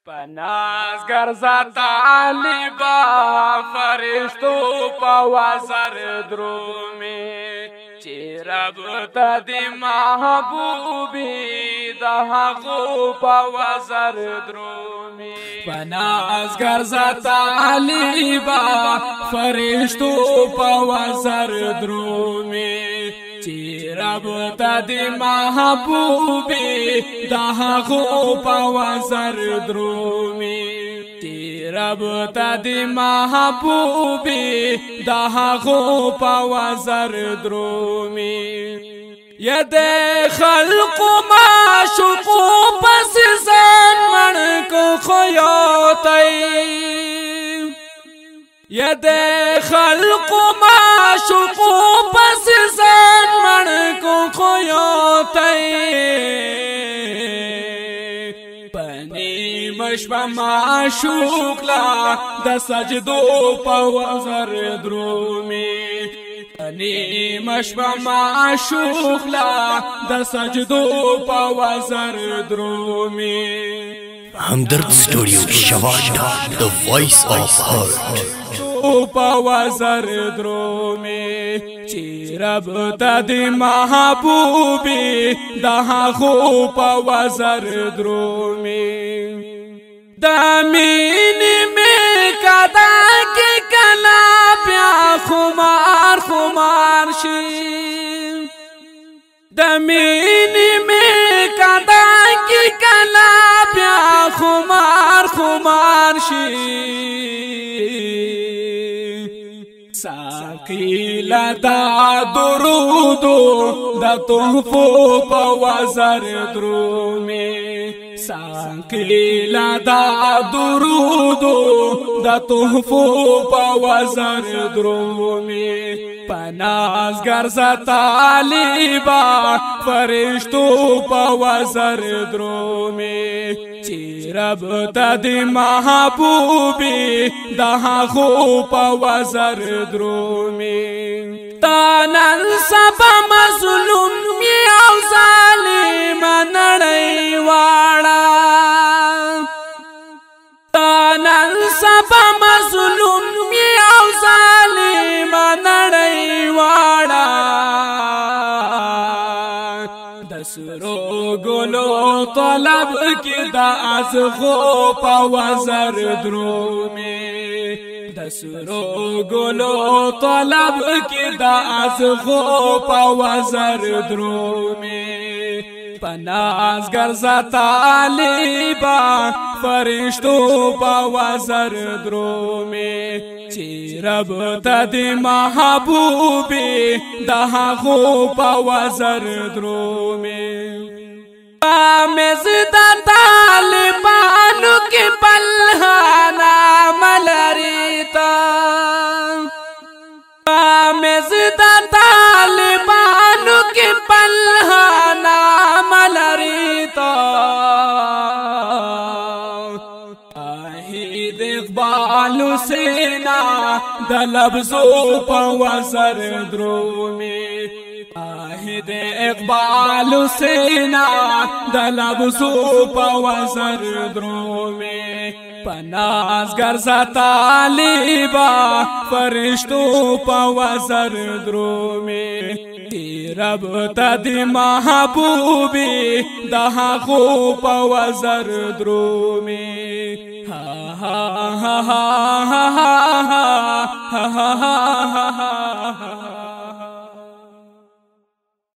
پناز گرزا طالبا فرشتو پا وزر درومی چی رب تا دی محبوبی دا حقو پا وزر درومی پناز گرزا طالبا فرشتو پا وزر درومی چی رب تا دی محبوبی دا حقو پا وزر درومی چی رب تا دی محبوبی دا حقو پا وزر درومی ید خلق معشوقو پس زن من کو خیاتی ید خلق معشوقو پس زن من کو خیاتی پنی مشبه معشوق لا د سجدو پا وزر درومی پنی مشبه معشوق لا د سجدو پا وزر درومی Hamdard Studio Shavada, the voice of heart. پا وزر درومی چی رب تا دی محبوبی دا حقو پا وزر درومی دا مینی میں کدا کی کلا بیا خمار خمار شی دا مینی میں کدا کی کلا بیا خمار خمار شی ساقی لدا درودو دا تحفو پا وزر درومی ساقی لدا درودو دا تحفو پا وزر درومی پناز گرزا طالبا فرشتو پا وزر درومی چی رب تا دی محبوبی دا حقو پا وزر درومی تانن سبا مظلوم او ظالم نڑی وارا تانن سبا مظلوم او ظالم نڑی وارا دسرو گلو طلب کی دا از خو پا وزر درومی دسرو گلو طلب کی دا از خو پا وزر درومی پناز گرزا طالبا فرشتو پا وزر درومی چی رب تا دی محبوبی دا حقو پا وزر درومی پامیز دا طالبانو کی پلہانا ملریتا پامیز دا طالبانو کی پلہانا ملریتا آہید اقبالو سینا دا لبزو پا وزر درومی آہد اقبال سینا دا لبزو پا وزر درومی پناز گرزا طالبا فرشتو پا وزر درومی تی رب تا دی محبوبی دا حقو پا وزر درومی ha ha ha ha ha ha ha ha ha ha